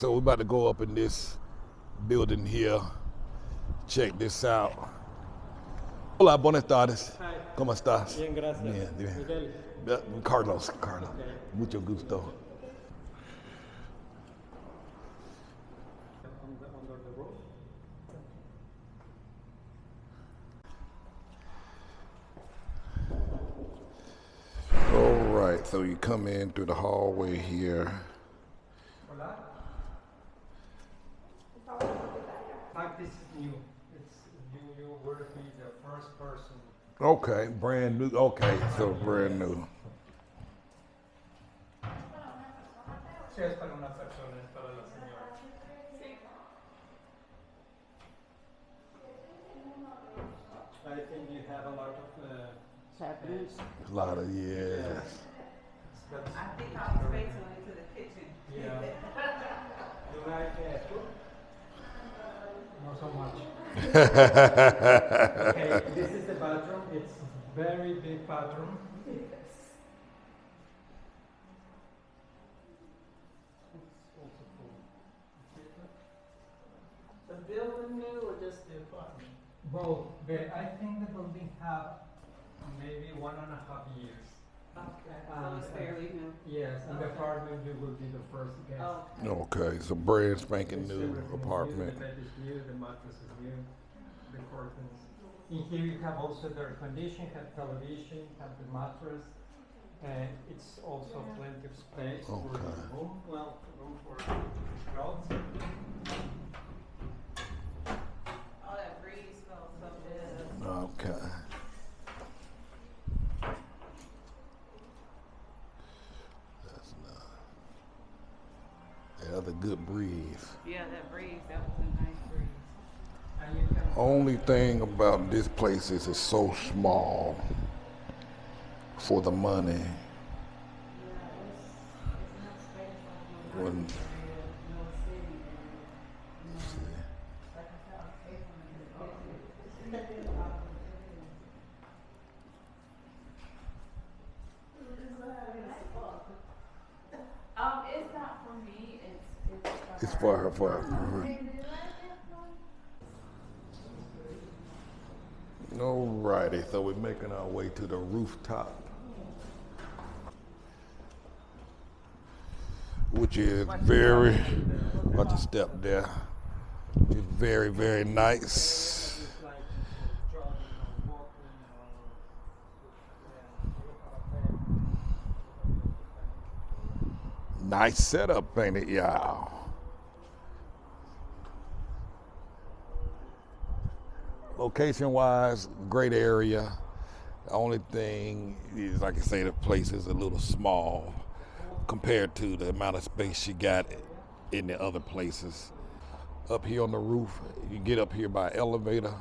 So we're about to go up in this building here. Check this out. Hola, buenas tardes. Hi. ¿Cómo estás? Bien, gracias. Bien, bien. Miguel. Carlos. Okay. Mucho gusto. Under the roof. All right, so you come in through the hallway here. Hola. This is new. It's you will be the first person. Okay, brand new. Okay, so brand new. Sí, es para una persona, es para la señora. I think you have a lot of Cabinets. A lot of yes. I think all the space went into the kitchen. Yeah. You like food? Not so much. Okay, this is the bathroom. It's very big bathroom. Also full. The building new or just the apartment? Both, but I think the building have maybe 1.5 years. Okay, so it's fairly new. Yes, and the apartment you will be the first guest. Oh, Okay, so brand spanking new Everything is apartment. New, the bed is new, the mattress is new, the curtains. In here you have also the air conditioning, have television, have the mattress, and it's also plenty of space for Okay. the room. Well, room for clothes. all that breeze smells so good. Okay. That's nice. Yeah, that's a good breeze. Yeah, that breeze, that was a nice breeze. And you can Only thing about this place is it's so small for the money. When It's not for me, it's it's for her. Alrighty, so we're making our way to the rooftop, which is very, about to step there, which is very, very nice. it's like jogging or walking or Nice setup, ain't it, y'all? Location-wise, great area. The only thing is, like I say, the place is a little small compared to the amount of space you got in the other places. Up here on the roof, you get up here by elevator.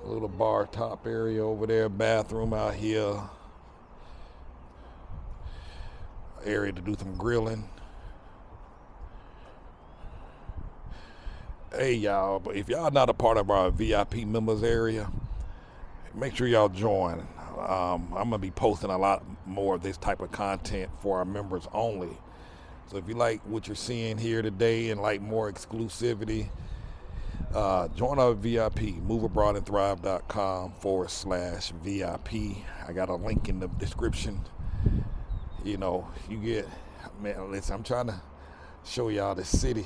A little bar top area over there, bathroom out here. Area to do some grilling. Hey y'all, but if y'all not a part of our VIP members area, make sure y'all join. I'm gonna be posting a lot more of this type of content for our members only. So if you like what you're seeing here today and like more exclusivity, join our VIP, moveabroadandthrive.com/VIP. I got a link in the description. You know, you get, man, listen, I'm trying to show y'all the city.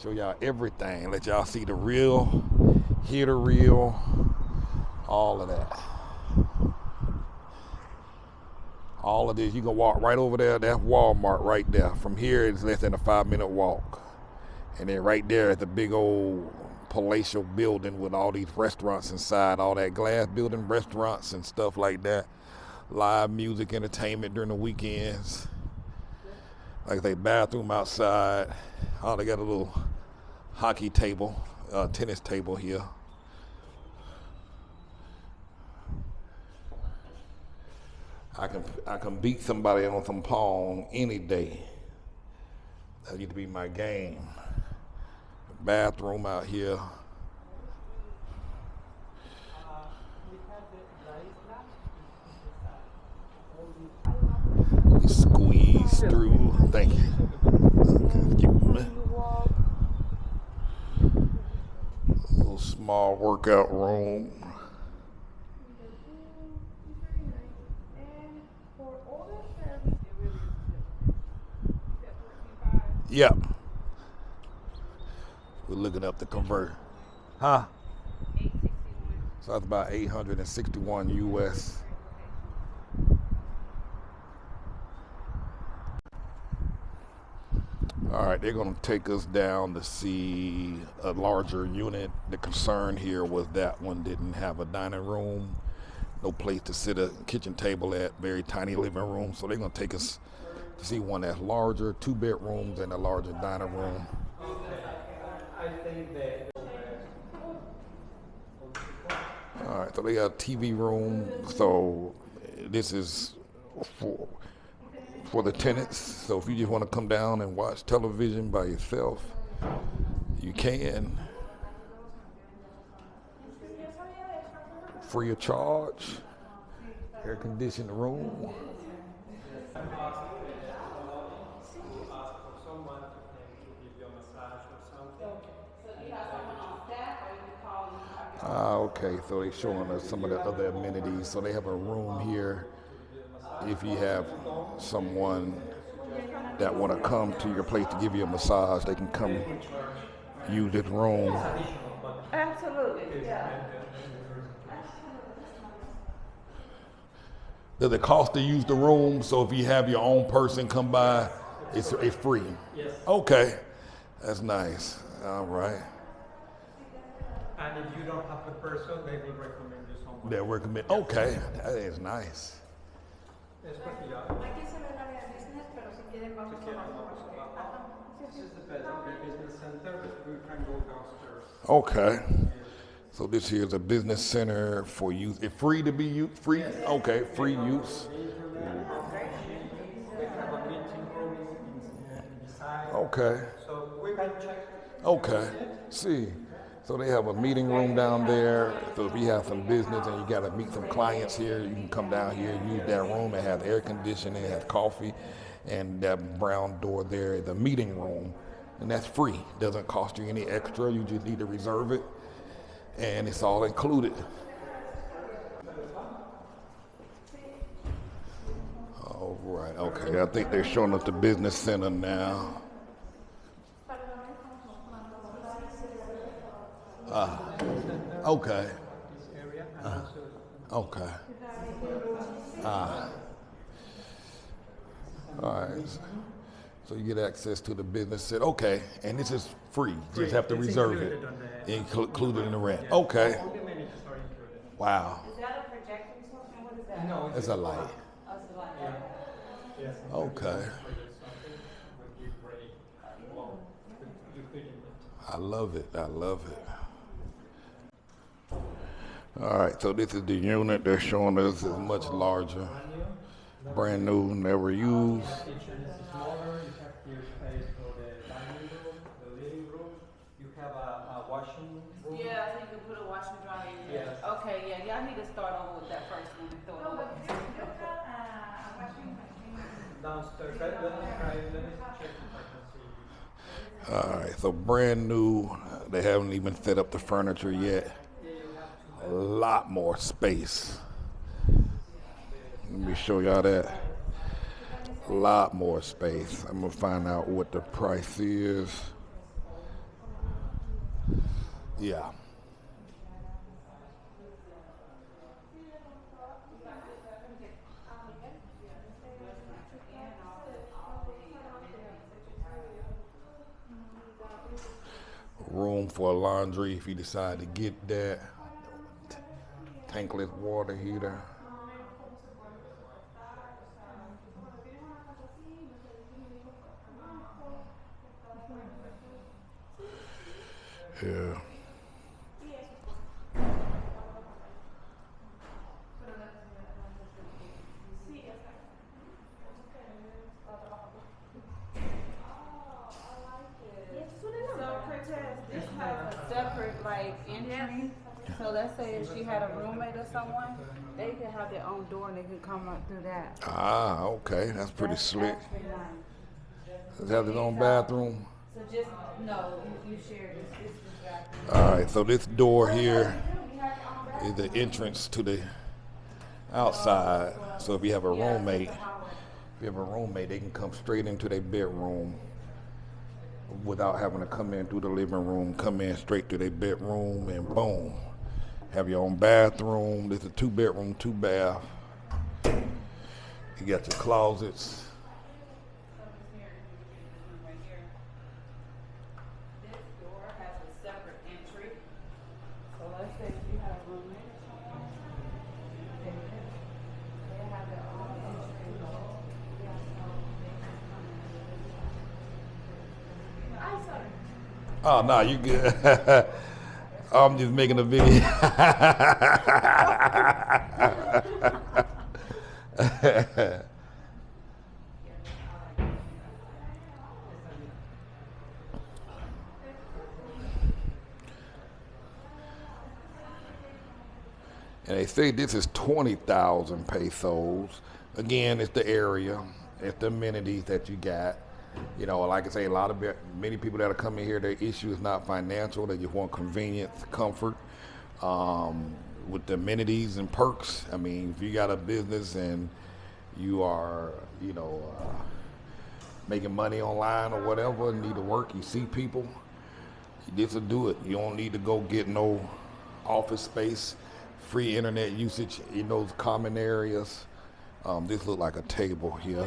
Show y'all everything. Let y'all see the real, hear the real, all of that. All of this, you can walk right over there. That's Walmart right there. From here, it's less than a 5-minute walk. And then right there is the big old palatial building with all these restaurants inside, all that glass building, restaurants and stuff like that. Live music, entertainment during the weekends. Like they bathroom outside. Oh, they got a little hockey table, tennis table here. I can beat somebody on some pong any day. That used to be my game. Bathroom out here. we have the La Isla, Squeeze through. Thank you. Excuse me. Little small workout room. Yep. We're looking up the convert. Huh? 861. So that's about 861 US. All right, they're going to take us down to see a larger unit. The concern here was that one didn't have a dining room, no place to sit a kitchen table at, very tiny living room. So they're going to take us to see one that's larger, 2 bedrooms and a larger dining room. I think that. All right, so they got a TV room. So this is for the tenants. So if you just want to come down and watch television by yourself, you can. Free of charge. Air conditioned room. Okay, so they're showing us some of the other amenities. So they have a room here. If you have someone that want to come to your place to give you a massage, they can come use this room. Absolutely, yeah. Does it cost to use the room? So if you have your own person come by, it's free? Yes. Okay, that's nice. All right. And if you don't have the person, they will recommend you someone. They'll recommend. Okay, that is nice. Es porque ya. Aquí se ve el área de business, pero si quieren vamos Si quieren, abajo. vamos abajo. This is the business center, but we can go downstairs. Okay. So this here is a business center for youth. It's free to be used? Free? Okay, free use. They have a meeting room inside. Okay. So we can check. Okay. See. So they have a meeting room down there. So if you have some business and you got to meet some clients here, you can come down here and use that room. It has air conditioning, it has coffee, and that brown door there is the meeting room. And that's free. Doesn't cost you any extra. You just need to reserve it. And it's all included. All right. Okay. I think they're showing us the business center now. Okay. This area and also Okay. All right. So you get access to the business center. Okay. And this is free. You just have to It's reserve it. included on the- Included in the rent. Okay. all the amenities are included. Wow. Is that a projecting something? What is that? No, That's a light. Oh, it's a light. Yeah. Yes. Okay. Something would be great. Well, you fit in it. I love it. I love it. All right, so this is the unit they're showing us is much larger. Brand new, never used. Kitchen is smaller. You have here space for the dining room, the living room. You have a washing room. Yeah, so you can put a washer and dryer in there. Yes. Okay, yeah, y'all need to start over with that first one and throw it away. Downstairs. Let me check if I can see. All right, so brand new. They haven't even set up the furniture yet. A lot more space. Let me show y'all that. A lot more space. I'm gonna find out what the price is. Yeah. Room for laundry if you decide to get that. Tankless water heater. Yeah. So, Cortez, this has a separate, like, entry. So let's say say if she had a roommate or someone, they could have their own door and they could come up through that. Ah, okay, that's pretty That's slick. actually nice. Does it have its own bathroom? So just, no, you share this bathroom. All right, so this door here is the entrance to the outside. So if you have a roommate, they can come straight into their bedroom without having to come in through the living room, come in straight to their bedroom, and boom, have your own bathroom. This is a 2-bedroom, 2-bath. You got your closets. This door has a separate entry. So let's say if you have a roommate or someone, they have their own entry. Yeah, so they can come in. Oh, no, you good. I'm just making a video. And they say this is 20,000 pesos. Again, it's the area, it's the amenities that you got. You know, like I say, many people that are coming here, their issue is not financial. They just want convenience, comfort, with the amenities and perks. I mean, if you got a business and you are, making money online or whatever, need to work, you see people, this will do it. You don't need to go get no office space, free internet usage in those common areas. This look like a table here.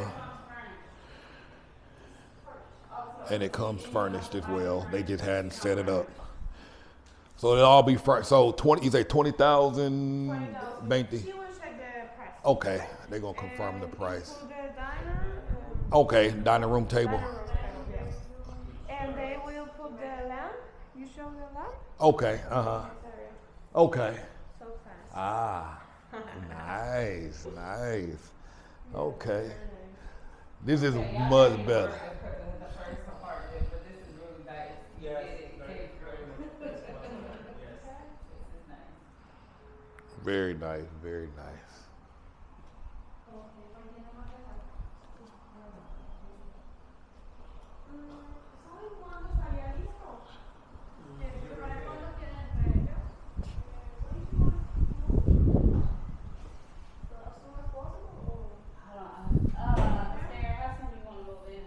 And it comes furnished as well. They just hadn't set it up. So it'll all be so 20. You say 20,000, 20. She will check the price. Okay, they're gonna confirm the price. For the diner. Okay, dining room table. Dining room table, yes. And they will put the lamp. You show the lamp. Okay, Area. okay. So fast. Ah, nice. Okay, this is much better. The first apartment, but this is really nice. Yes, It very, came very from- much. That's one. Yes. This is nice. Very nice, very nice. ¿Saben cuándo estaría listo? ¿Para cuándo quieren ellos? As soon as possible, Sarah, how soon you wanna move in?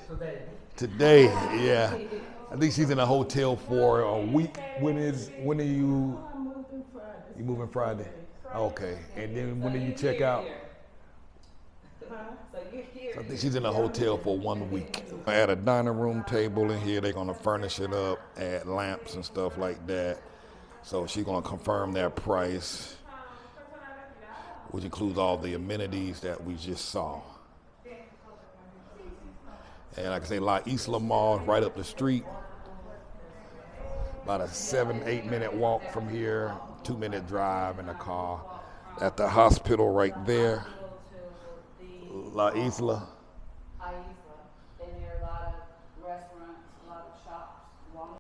Today. Today, yeah. I think she's in a hotel for a week. When are you? You moving Friday? Okay. And then when do you check out? So you're here. I think she's in a hotel for 1 week. I had a dining room table in here. They're gonna furnish it up, add lamps and stuff like that. So she's gonna confirm that price, which includes all the amenities that we just saw. And like I say, La Isla Mall is right up the street. About a 7-8 minute walk from here, 2-minute drive in a car. At the hospital right there, La Isla.